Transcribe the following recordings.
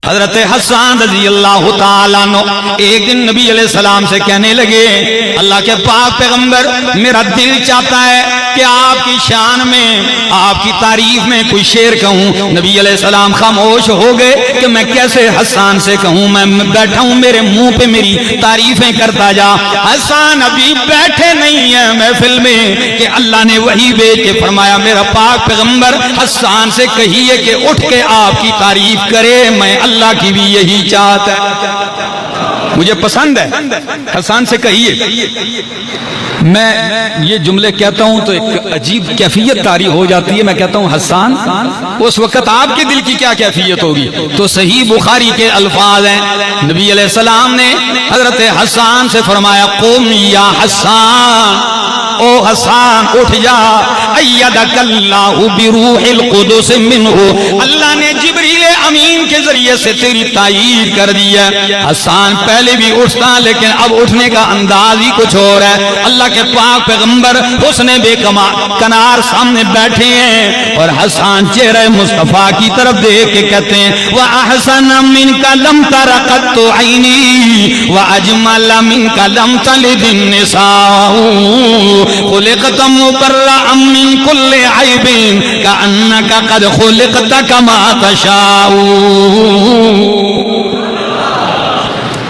حضرت حسان رضی اللہ تعالیٰ عنہ ایک دن نبی علیہ السلام سے کہنے لگے، اللہ کے پاک پیغمبر، میرا دل چاہتا ہے کہ آپ کی شان میں، آپ کی تعریف میں کوئی شعر کہوں۔ نبی علیہ السلام خاموش ہو گئے کہ میں کیسے حسان سے کہوں، میں بیٹھا ہوں میرے منہ پہ میری تعریفیں کرتا جا۔ حسان ابھی بیٹھے نہیں ہیں محفل میں کہ اللہ نے وحی بھیج کے فرمایا میرا پاک پیغمبر حسان سے کہیے کہ اٹھ کے آپ کی تعریف کرے، میں اللہ کی بھی یہی چاہتا ہے، مجھے پسند ہے، حسان سے کہیے۔ میں یہ جملے کہتا ہوں تو ایک عجیب کیفیت طاری ہو جاتی ہے، میں کہتا ہوں حسان، اس وقت آپ کے دل کی کیا کیفیت ہوگی؟ تو صحیح بخاری کے الفاظ ہیں، نبی علیہ السلام نے حضرت حسان سے فرمایا قم یا حسان، او حسان اٹھ جا، ایدک اللہ بروح القدس منہ، اللہ نے جبریل امین کے ذریعے سے تیری تائید کر دیا۔ حسان پہلے بھی اٹھتا لیکن اب اٹھنے کا انداز ہی کچھ اور ہے۔ اللہ کے پاک پیغمبر حسن بے کنار سامنے بیٹھے ہیں اور حسان چہرہ مصطفیٰ کی طرف دیکھ کے کہتے ہیں وَأَحْسَنَ مِنْكَ لَمْ تَرَ قَطُّ عَيْنِي وَأَجْمَلَ مِنْكَ لَمْ تَلِدِ النِّسَاءُ خُلِقْتَ مُبَرَّأً مِنْ كُلِّ عَيْبٍ كَأَنَّكَ قَدْ خُلِقْتَ كَمَا تَشَاءُ۔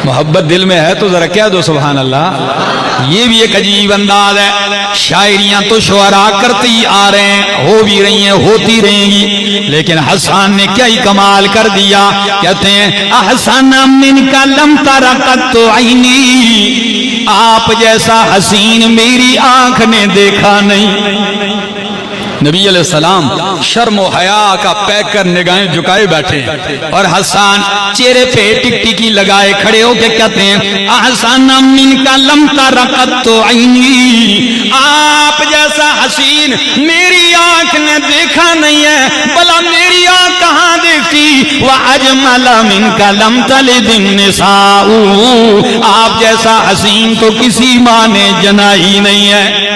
محبت دل میں ہے تو ذرا کہہ دو سبحان اللہ۔ یہ بھی ایک عجیب انداز ہے، شاعریاں تو شعراء کرتی آ رہے ہیں، ہو بھی رہی ہیں، ہوتی رہیں گی، لیکن حسان نے کیا ہی کمال کر دیا۔ کہتے ہیں احسن منک لم تر قط عینی، آپ جیسا حسین میری آنکھ نے دیکھا نہیں۔ نبی علیہ السلام شرم و حیا کا پیک کر نگاہیں جھکائے بیٹھے اور حسان چہرے پہ ٹک ٹکی لگائے کھڑے ہو کے کہتے ہیں احسن منک لم تر قط عینی، آپ جیسا حسین میری آنکھ نے دیکھا نہیں ہے، بلا میری آنکھ کہاں دیکھتی۔ واجمل منک لم تلد النساء، آپ جیسا حسین تو کسی ماں نے جنا ہی نہیں ہے۔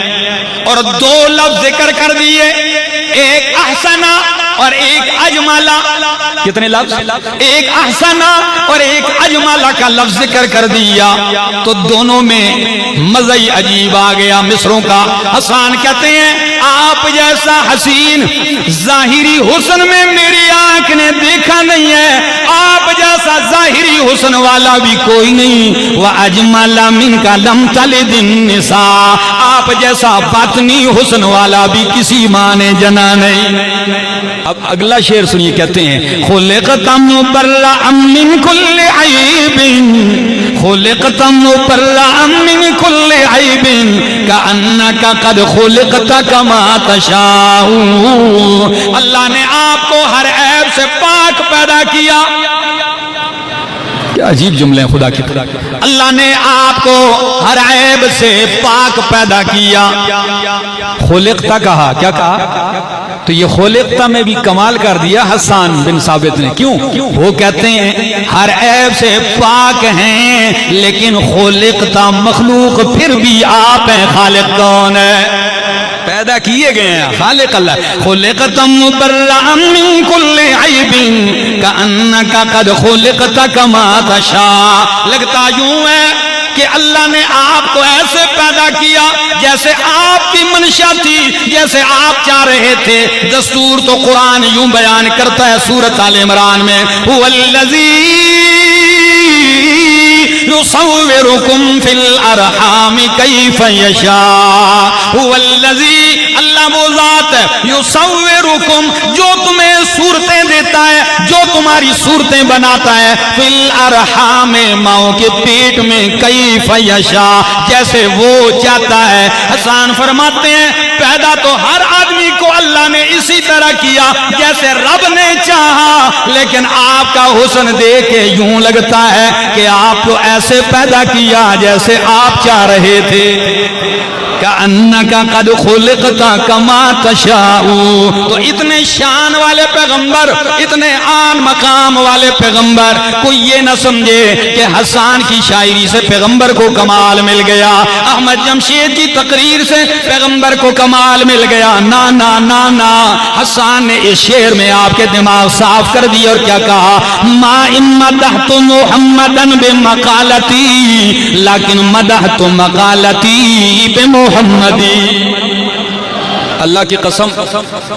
اور دو لفظ ذکر کر دیے، ایک احسنا اور ایک اجمالا۔ کتنے لفظ؟ ایک احسنا اور ایک اجمالا کا لفظ ذکر کر دیا تو دونوں میں مزہ ہی عجیب آ گیا مصروں کا۔ حسان کہتے ہیں آپ جیسا حسین ظاہری حسن میں میری آنکھ نے دیکھا نہیں ہے، آپ جیسا ظاہری حسن والا بھی کوئی نہیں۔ وَأَجْمَلَ مِنْكَ لَمْ تَلِدِ النِّسَاء، آپ جیسا باطنی حسن والا بھی کسی ماں نے جنا نہیں۔ اب اگلا شعر سنیے، کہتے ہیں خُلِقْتَ مُبَرَّأً مِّن كُلِّ عَيْبٍ، خُلِقْتَ مُبَرَّأً مِّن كُلِّ عَيْبٍ كَأَنَّكَ قَدْ خُلِقْتَ كَمَا تَشَاءُ۔ اللہ نے آپ کو ہر عیب سے پاک پیدا کیا۔ کیا عجیب جملے ہیں خدا کی طرف۔ اللہ نے آپ کو ہر عیب سے پاک پیدا کیا۔ خلقتا کہا، کیا کہا؟ تو یہ خلقتا میں بھی کمال کر دیا حسان بن ثابت نے۔ کیوں؟ وہ کہتے ہیں ہر عیب سے پاک ہیں لیکن خلقتا مخلوق پھر بھی آپ ہیں، خالق کون ہے؟ پیدا کیے گئے ہیں خالق اللہ۔ خلقت مبرأ من کل عیب کأنک قد خلقت کما تشاء، لگتا یوں ہے کہ اللہ نے آپ کو ایسے پیدا کیا جیسے آپ کی منشا تھی، جیسے آپ چاہ رہے تھے۔ دستور تو قرآن یوں بیان کرتا ہے سورۃ آل عمران میں هو الذی یصورکم فی الارحام کیف یشاء، هو الذی، اللہ وہ ذات ہے، یصورکم، جو تمہیں صورتیں دیتا ہے، جو تمہاری صورتیں بناتا ہے، فی الارحام، ماؤں کے پیٹ میں، کیف یشاء، جیسے وہ چاہتا ہے۔ حسان فرماتے ہیں پیدا تو ہر آدمی کو اللہ نے اسی طرح کیا جیسے رب نے چاہا، لیکن آپ کا حسن دیکھ کے یوں لگتا ہے کہ آپ کو ایسے پیدا کیا جیسے آپ چاہ رہے تھے۔ کأنک قد خلقت کما تشاء. تو اتنے شان والے پیغمبر، اتنے عال مقام والے پیغمبر، کوئی یہ نہ سمجھے کہ حسان کی شاعری سے پیغمبر کو کمال مل گیا، احمد جمشید کی تقریر سے پیغمبر کو کمال مل گیا. نا نا نا نا، حسان نے اس شعر میں آپ کے دماغ صاف کر دی اور کیا کہا؟ ما مدحت محمدا بمقالتی لیکن مدحت مقالتی بمحمدی. اللہ کی قسم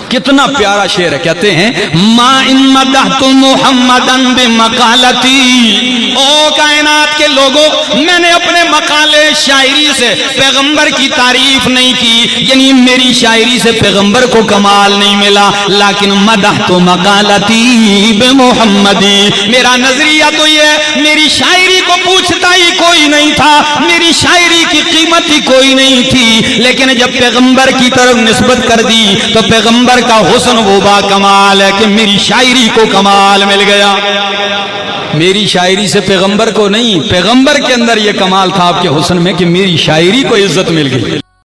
کتنا پیارا شعر ہے. کہتے ہیں ما مدحت محمدا بمقالتی، او کائنات کے لوگوں، میں نے اپنے مقالے شاعری سے پیغمبر کی تعریف نہیں کی، یعنی میری شاعری سے پیغمبر کو کمال نہیں ملا، لیکن مدحت مقالتی بمحمدی. میرا نظریہ تو یہ ہے، میری شاعری کو پوچھتا ہی کوئی نہیں تھا، میری شاعری کی قیمت ہی کوئی نہیں تھی، لیکن جب پیغمبر کی طرف نسبت کر دی تو پیغمبر کا حسن وہ با کمال ہے کہ میری شاعری کو کمال مل گیا. میری شاعری سے پیغمبر کو نہیں، پیغمبر کے اندر یہ کمال تھا آپ کے حسن میں کہ میری شاعری کو عزت مل گئی.